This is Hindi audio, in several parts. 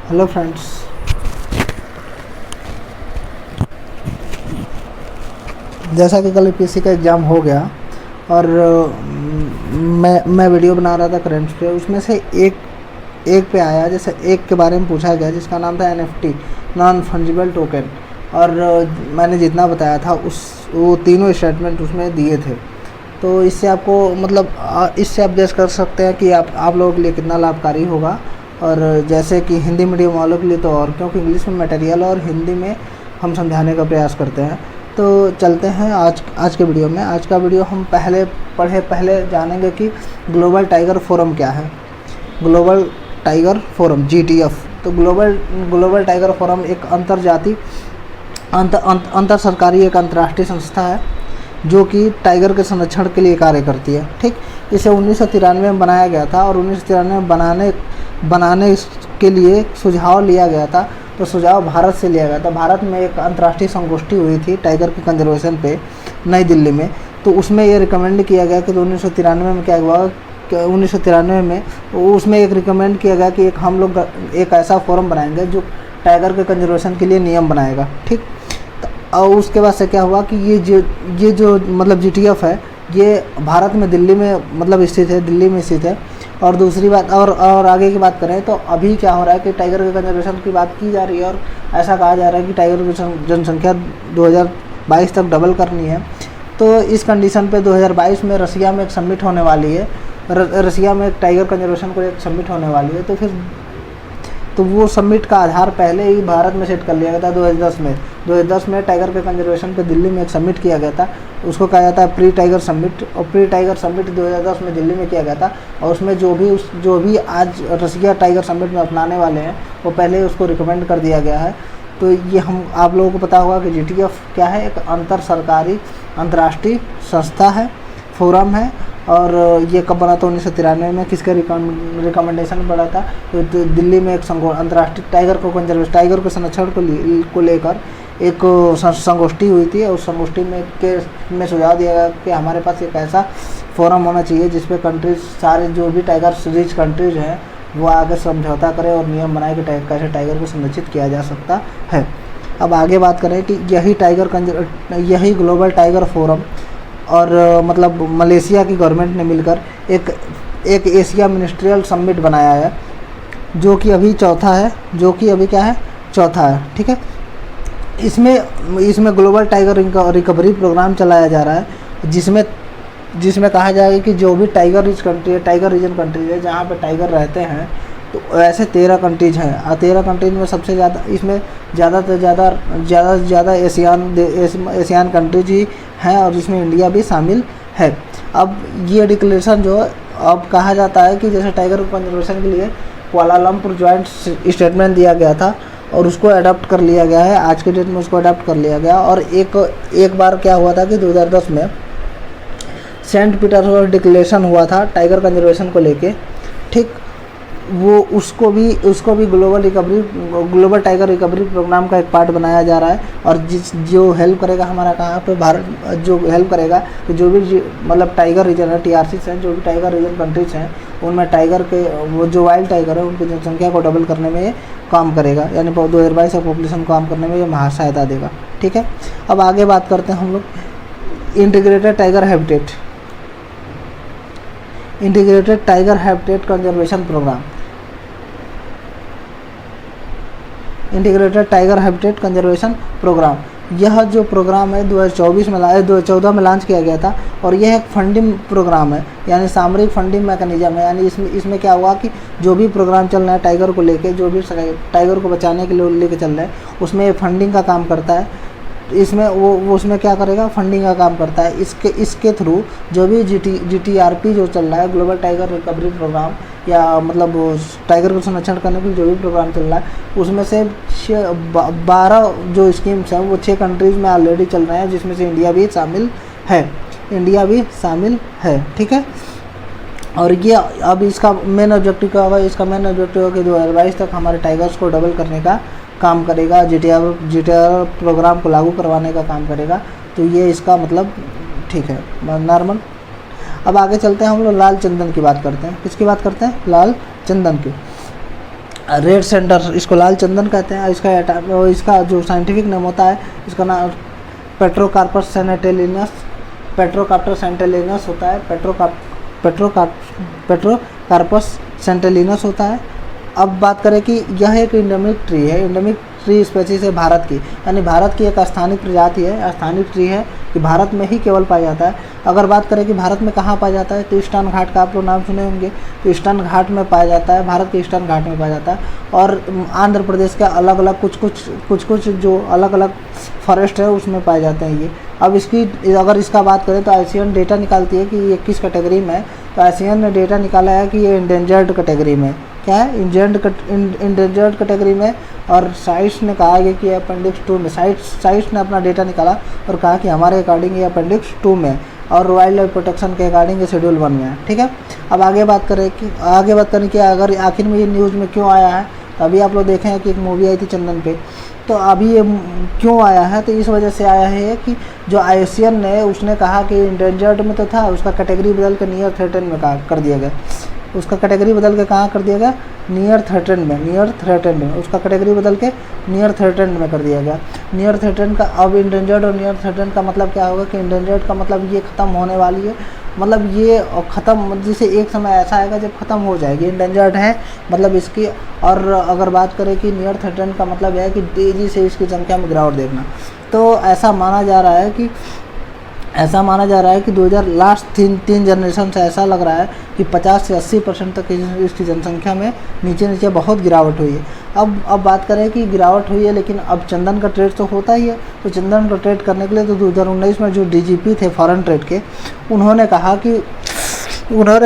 Hello friends. जैसा कि कल पीसी का एग्ज़ाम हो गया और मैं वीडियो बना रहा था करंट पे, उसमें से एक पे आया, जैसे एक के बारे में पूछा गया जिसका नाम था एनएफटी, नॉन फंजिबल टोकन। और मैंने जितना बताया था वो तीनों स्टेटमेंट उसमें दिए थे। तो इससे आपको मतलब इससे आप गेस कर सकते हैं कि आप लोगों के लिए कितना लाभकारी होगा। और जैसे कि हिंदी मीडियम वालों के लिए तो और, क्योंकि इंग्लिश में मटेरियल और हिंदी में हम समझाने का प्रयास करते हैं। तो चलते हैं आज के वीडियो में। आज का वीडियो हम पहले जानेंगे कि ग्लोबल टाइगर फोरम क्या है। Global tiger forum GTF। तो ग्लोबल टाइगर फोरम एक अंतर सरकारी एक अंतर्राष्ट्रीय संस्था है जो कि टाइगर के संरक्षण के लिए कार्य करती है। ठीक, इसे 1993 में बनाया गया था और 1993 में बनाने के लिए सुझाव लिया गया था। तो सुझाव भारत से लिया गया था। भारत में एक अंतर्राष्ट्रीय संगोष्ठी हुई थी टाइगर के कंजर्वेशन पे नई दिल्ली में। तो उसमें ये रिकमेंड किया गया कि 1993 में क्या हुआ, 1993 में उसमें एक रिकमेंड किया गया कि हम लोग एक ऐसा फोरम बनाएंगे जो टाइगर के कंजर्वेशन के लिए नियम बनाएगा। ठीक, और उसके बाद से क्या हुआ कि ये जो मतलब GTF है, ये भारत में दिल्ली में मतलब स्थित है, दिल्ली में स्थित है। और दूसरी बात और आगे की बात करें तो अभी क्या हो रहा है कि टाइगर के कंजर्वेशन की बात की जा रही है और ऐसा कहा जा रहा है कि टाइगर की जनसंख्या 2022 तक डबल करनी है। तो इस कंडीशन पे 2022 में रसिया में एक समिट होने वाली है। रसिया में टाइगर कंजर्वेशन को एक समिट होने वाली है। तो वो समिट का आधार पहले ही भारत में सेट कर लिया गया था 2010 में टाइगर के कंजर्वेशन पे दिल्ली में एक समिट किया गया था। उसको कहा जाता है प्री टाइगर समिट। और प्री टाइगर समिट 2010 में दिल्ली में किया गया था। और उसमें जो भी आज रसिया टाइगर समिट में अपनाने वाले हैं वो पहले ही उसको रिकमेंड कर दिया गया है। तो ये आप लोगों को पता होगा कि GTF क्या है, एक अंतर सरकारी अंतर्राष्ट्रीय संस्था है, फोरम है। और ये कब बना था, 1993 में। किसके रिकमेंडेशन में बना था, तो दिल्ली में एक अंतर्राष्ट्रीय टाइगर के संरक्षण को लेकर एक संगोष्ठी हुई थी। और उस संगोष्ठी में सुझाव दिया गया कि हमारे पास एक ऐसा फोरम होना चाहिए जिसपे कंट्रीज, सारे जो भी टाइगर रिच कंट्रीज हैं वो आगे समझौता करें और नियम बनाए कि कैसे टाइगर को संरक्षित किया जा सकता है। अब आगे बात करें कि यही ग्लोबल टाइगर फोरम और मतलब मलेशिया की गवर्नमेंट ने मिलकर एक एशिया मिनिस्ट्रियल समिट बनाया है जो कि अभी चौथा है, चौथा है। ठीक है, इसमें ग्लोबल टाइगर रिकवरी प्रोग्राम चलाया जा रहा है जिसमें कहा जाएगा कि जो भी टाइगर रीजन कंट्रीज है जहाँ पे टाइगर रहते हैं, तो ऐसे 13 कंट्रीज हैं। और 13 कंट्रीज में सबसे ज़्यादा इसमें ज़्यादा से ज़्यादा एशियान कंट्रीज ही हैं और जिसमें इंडिया भी शामिल है। अब ये डिक्लेरेशन जो अब कहा जाता है कि जैसे टाइगर कंजर्वेशन के लिए कुआलालंपुर जॉइंट स्टेटमेंट दिया गया था और उसको अडॉप्ट कर लिया गया है। आज के डेट में उसको अडॉप्ट कर लिया गया। और एक बार क्या हुआ था कि 2010 में सेंट पीटर्सबर्ग डिक्लेरेशन हुआ था टाइगर कंजर्वेशन को लेके। ठीक, वो उसको भी ग्लोबल टाइगर रिकवरी प्रोग्राम का एक पार्ट बनाया जा रहा है। और जो हेल्प करेगा हमारा कहाँ पे, भारत जो हेल्प करेगा कि जो भी मतलब टाइगर रीजन है, TRCs हैं, जो भी टाइगर रीजन कंट्रीज हैं, उनमें टाइगर के वो जो वाइल्ड टाइगर है उनकी जनसंख्या को डबल करने में ये काम करेगा। यानी 2022 तक पॉपुलेशन को काम करने में ये महासहायता देगा। ठीक है, अब आगे बात करते हैं हम लोग integrated tiger habitat conservation program. Integrated tiger habitat conservation program, यह जो प्रोग्राम है 2014 में लॉन्च किया गया था। और यह एक फंडिंग प्रोग्राम है, यानी सामरिक फंडिंग मैकेनिज्म है। यानी इसमें क्या हुआ कि जो भी प्रोग्राम चल रहा है टाइगर को लेके, जो भी टाइगर को बचाने के लिए लेके चल रहे हैं, उसमें फंडिंग का काम करता है। इसमें वो उसमें क्या करेगा, फंडिंग का काम करता है। इसके थ्रू जो भी GTRP जो चल रहा है, ग्लोबल टाइगर रिकवरी प्रोग्राम, या मतलब टाइगर को संरक्षण करने के लिए जो भी प्रोग्राम चल रहा है, उसमें से 12 जो स्कीम्स हैं वो 6 कंट्रीज़ में ऑलरेडी चल रहे हैं, जिसमें से इंडिया भी शामिल है। ठीक है, और ये अब इसका मेन ऑब्जेक्टिव क्या होगा, इसका मेन ऑब्जेक्टिव होगा कि 2022 तक हमारे टाइगर्स को डबल करने का काम करेगा, GTR प्रोग्राम को लागू करवाने का काम करेगा। तो ये इसका मतलब ठीक है, नॉर्मल। अब आगे चलते हैं, हम लोग लाल चंदन की बात करते हैं। किसकी बात करते हैं, लाल चंदन की। रेड सेंटर, इसको लाल चंदन कहते हैं। इसका जो साइंटिफिक नेम होता है, इसका नाम पेट्रोकार्पस सेनेटेलिनस, पेट्रोकार्पस सेंटेलिनस होता है, पेट्रोकार्पस सेंटेलिनस होता है। अब बात करें कि यह एक इंडेमिक ट्री है, इंडेमिक ट्री स्पेसीज है भारत की, यानी भारत की एक स्थानिक प्रजाति है, स्थानिक ट्री है कि भारत में ही केवल पाया जाता है। अगर बात करें कि भारत में कहाँ पाया जाता है, तो ईस्टर्न घाट का आप लोग नाम सुने होंगे, तो ईस्टर्न घाट में पाया जाता है, भारत के ईस्टर्न घाट में पाया जाता है। और आंध्र प्रदेश के अलग अलग कुछ जो अलग अलग फॉरेस्ट है उसमें पाए जाते हैं ये। अब अगर इसका बात करें तो आईसीएन डेटा निकालती है कि ये किस कैटेगरी में है, तो आईसीएन ने डेटा निकाला है कि ये इंडेंजर्ड कैटेगरी में, क्या है, इंडेंजर्ड कैटेगरी में। और साइट्स ने कहा है कि अपेंडिक्स 2 में, साइट्स ने अपना डेटा निकाला और कहा कि हमारे अकॉर्डिंग ये अपेंडिक्स 2 में, और वाइल्ड लाइफ प्रोटेक्शन के अकॉर्डिंग ये शेड्यूल 1 में है, ठीक है। अब आगे बात करें कि अगर आखिर में ये न्यूज़ में क्यों आया है, तो अभी आप लोग देखें हैं कि एक मूवी आई थी चंदन पे, तो अभी ये क्यों आया है, तो इस वजह से आया है कि जो आईसीएन ने उसने कहा कि इंडेंजर्ड में तो था, उसका कैटेगरी बदल के नियर थ्रेटन में कर दिया गया, उसका कैटेगरी बदल के कहाँ कर दिया गया, नियर थ्रेटन में, उसका कैटेगरी बदल के नियर थ्रेटन में कर दिया गया। नियर थ्रेटन का, अब इंडेंजर्ड और नियर थ्रेटन का मतलब क्या होगा कि इंडेंजर्ड का मतलब ये ख़त्म होने वाली है, मतलब ये ख़त्म, जैसे एक समय ऐसा आएगा जब ख़त्म हो जाएगी, इंडेंजर्ड है मतलब इसकी। और अगर बात करें कि नियर थ्रेटन का मतलब है कि तेज़ी से इसकी संख्या में गिरावट देखना, तो ऐसा माना जा रहा है कि 2000 लास्ट तीन जनरेशन से ऐसा लग रहा है कि 50 से 80% तक इसकी जनसंख्या में नीचे बहुत गिरावट हुई है। अब बात करें कि गिरावट हुई है, लेकिन अब चंदन का ट्रेड तो होता ही है, तो चंदन का ट्रेड करने के लिए तो 2019 में जो डीजीपी थे फॉरेन ट्रेड के, उन्होंने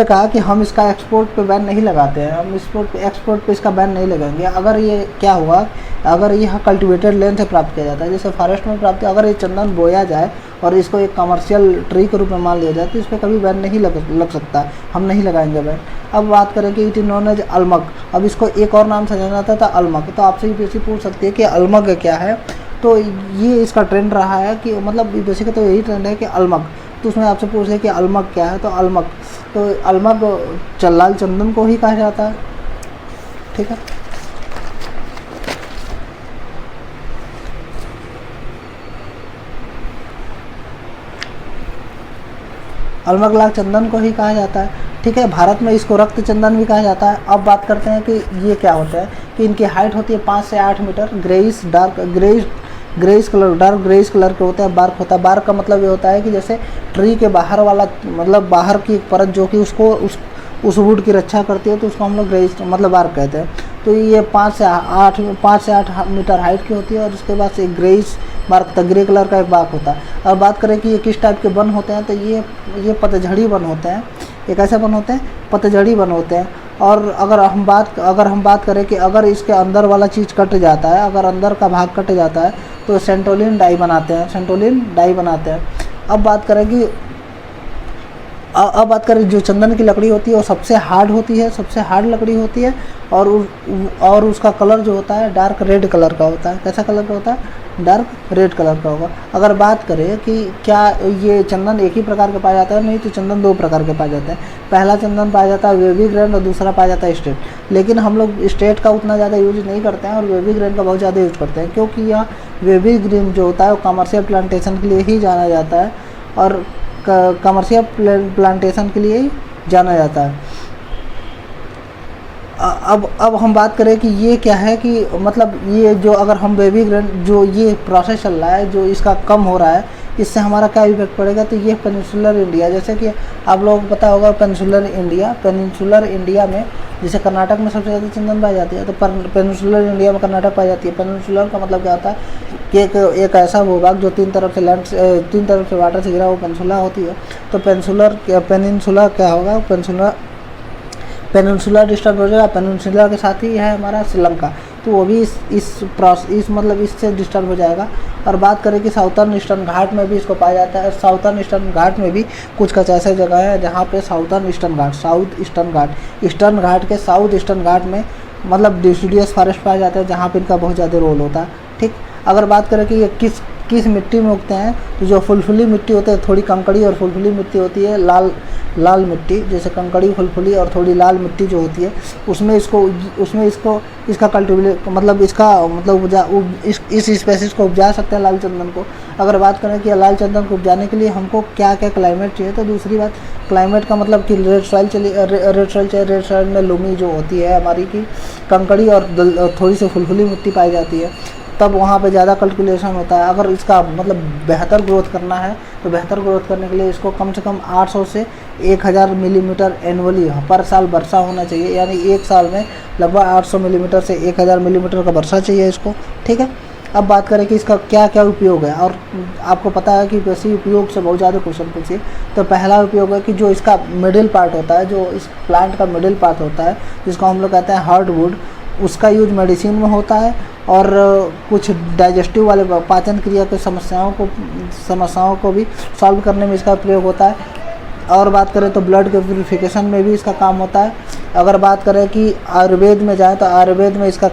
कहा कि हम इसका एक्सपोर्ट पे बैन नहीं लगाते हैं, हम एक्सपोर्ट पे इसका बैन नहीं लगाएंगे। अगर ये क्या हुआ, अगर यह कल्टिवेटेड लैंड से प्राप्त किया जाता है, जैसे फॉरेस्ट में प्राप्त, अगर ये चंदन बोया जाए और इसको एक कमर्शियल ट्री के रूप में मान लिया जाए, तो इस पर कभी बैन नहीं लग सकता, हम नहीं लगाएंगे बैन। अब बात करें कि इट इज नोन एज अल्मग, अब इसको एक और नाम से जाना जाता था अल्मग, तो आपसे ये पूछ सकती है कि अल्मग क्या है, तो ये इसका ट्रेंड रहा है कि मतलब बेसिकली तो यही ट्रेंड है कि अल्मग, तो उसमें आपसे पूछ रहे कि अल्मग क्या है, तो अल्मग लाल चंदन को ही कहा जाता है, ठीक है। अल्मग लाल चंदन को ही कहा जाता है, ठीक है। भारत में इसको रक्त चंदन भी कहा जाता है। अब बात करते हैं कि ये क्या होता है, कि इनकी हाइट होती है 5 से 8 मीटर, ग्रेइश कलर के होते हैं, बार्क होता है। बार्क का मतलब ये होता है कि जैसे ट्री के बाहर वाला, मतलब बाहर की एक परत जो कि उसको उस वुड की रक्षा करती है, तो उसको हम लोग ग्रेइश मतलब बार्क कहते हैं। तो ये 5 से 8 मीटर हाइट की होती है, और उसके बाद से एक ग्रेइश बार्क होता है, ग्रे कलर का एक बार्क होता है। अब बात करें कि ये किस टाइप के वन होते हैं, तो ये पतझड़ी वन होते हैं, ये कैसे वन होते हैं, पतझड़ी वन होते हैं। और अगर हम बात करें कि अगर इसके अंदर वाला चीज़ कट जाता है, अगर अंदर का भाग कट जाता है, तो सेंटोलिन डाई बनाते हैं। अब बात करें जो चंदन की लकड़ी होती है वो सबसे हार्ड लकड़ी होती है, और उसका कलर जो होता है डार्क रेड कलर का होता है। कैसा कलर का होता है, डार्क रेड कलर का होगा। अगर बात करें कि क्या ये चंदन एक ही प्रकार के पाया जाता है, नहीं, तो चंदन 2 प्रकार के पाए जाते हैं। पहला चंदन पाया जाता है वेवी ग्रैंड, और दूसरा पाया जाता है स्टेट। लेकिन हम लोग स्टेट का उतना ज़्यादा यूज नहीं करते हैं, और वेवी ग्रैंड का बहुत ज़्यादा यूज करते हैं, क्योंकि यह वेवी ग्रैंड जो होता है वो कमर्शियल प्लांटेशन के लिए ही जाना जाता है, और कमर्शियल प्लांटेशन के लिए ही जाना जाता है। अब हम बात करें कि ये क्या है, कि मतलब ये जो अगर हम बेबी ग्रैंड जो ये प्रोसेस चल रहा है, जो इसका कम हो रहा है, इससे हमारा क्या इफेक्ट पड़ेगा, तो ये पेनिनसुलर इंडिया, जैसे कि आप लोगों को पता होगा पेनिनसुलर इंडिया में जैसे कर्नाटक में सबसे ज़्यादा चंदन पाई जाती है, तो पेनिनसुलर इंडिया में कर्नाटक पाई जाती है। पेनिनसुलर का मतलब क्या होता है कि एक ऐसा भूभाग जो 3 तरफ से वाटर से घिरा वो पेनिनसुला होती है। तो पेनिनसुला क्या होगा, पेनिनसुला डिस्टर्ब हो जाएगा। पेनिनसुला के साथ ही है हमारा श्रीलंका, तो वो भी इससे डिस्टर्ब हो जाएगा। और बात करें कि साउथर्न ईस्टर्न घाट में भी इसको पाया जाता है। साउथर्न ईस्टर्न घाट में भी कुछ ऐसे जगह है जहाँ पे ईस्टर्न घाट के साउथ ईस्टर्न घाट में मतलब डिसीडियस फॉरेस्ट पाया जाता है, जहाँ पे इनका बहुत ज़्यादा रोल होता है, ठीक। अगर बात करें कि ये किस मिट्टी में उगते हैं, तो जो फुलफुली मिट्टी होती है, थोड़ी कंकड़ी और फुलफुली मिट्टी होती है, लाल मिट्टी, जैसे कंकड़ी फुलफुली और थोड़ी लाल मिट्टी जो होती है, उसमें इसको इसका कल्टीवेट मतलब इसका मतलब इस स्पेसिस को उपजा सकते हैं लाल चंदन को। अगर बात करें कि लाल चंदन को उपजाने के लिए हमको क्या क्या क्लाइमेट चाहिए, तो दूसरी बात क्लाइमेट का मतलब कि रेड सॉइल चाहिए। रेड सॉइल में लूमी जो होती है हमारी की कंकड़ी और थोड़ी सी फुलफुली मिट्टी पाई जाती है, तब वहाँ पे ज़्यादा कल्टीवेशन होता है। अगर इसका मतलब बेहतर ग्रोथ करना है, तो बेहतर ग्रोथ करने के लिए इसको कम से कम 800 से 1000 मिलीमीटर एनुअली पर साल वर्षा होना चाहिए, यानी एक साल में लगभग 800 मिलीमीटर से 1000 मिलीमीटर का वर्षा चाहिए इसको, ठीक है। अब बात करें कि इसका क्या क्या उपयोग है, और आपको पता है कि वैसे उपयोग से बहुत ज़्यादा क्वेश्चन पूछिए। तो पहला उपयोग है कि जो इसका मिडिल पार्ट होता है, जो इस प्लांट का मिडिल पार्ट होता है, जिसको हम लोग कहते हैं हार्डवुड, उसका यूज मेडिसिन में होता है, और कुछ डाइजेस्टिव वाले पाचन क्रिया के समस्याओं को भी सॉल्व करने में इसका प्रयोग होता है। और बात करें तो ब्लड के प्यूरिफिकेशन में भी इसका काम होता है। अगर बात करें कि आयुर्वेद में जाए, तो आयुर्वेद में इसका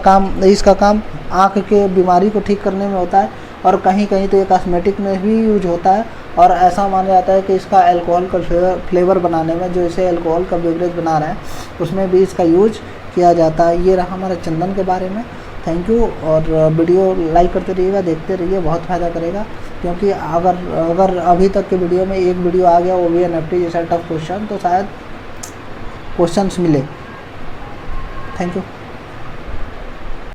काम आँख के बीमारी को ठीक करने में होता है, और कहीं कहीं तो ये कॉस्मेटिक में भी यूज होता है। और ऐसा माना जाता है कि इसका अल्कोहल का फ्लेवर बनाने में, जो इसे अल्कोहल का बेवरेज बना रहे हैं, उसमें भी इसका यूज किया जाता है। ये रहा हमारे चंदन के बारे में। थैंक यू, और वीडियो लाइक करते रहिएगा, देखते रहिए, बहुत फ़ायदा करेगा। क्योंकि अगर अभी तक के वीडियो में एक वीडियो आ गया, वो भी NFT जैसा टफ क्वेश्चन, तो शायद क्वेश्चंस मिले। Thank you.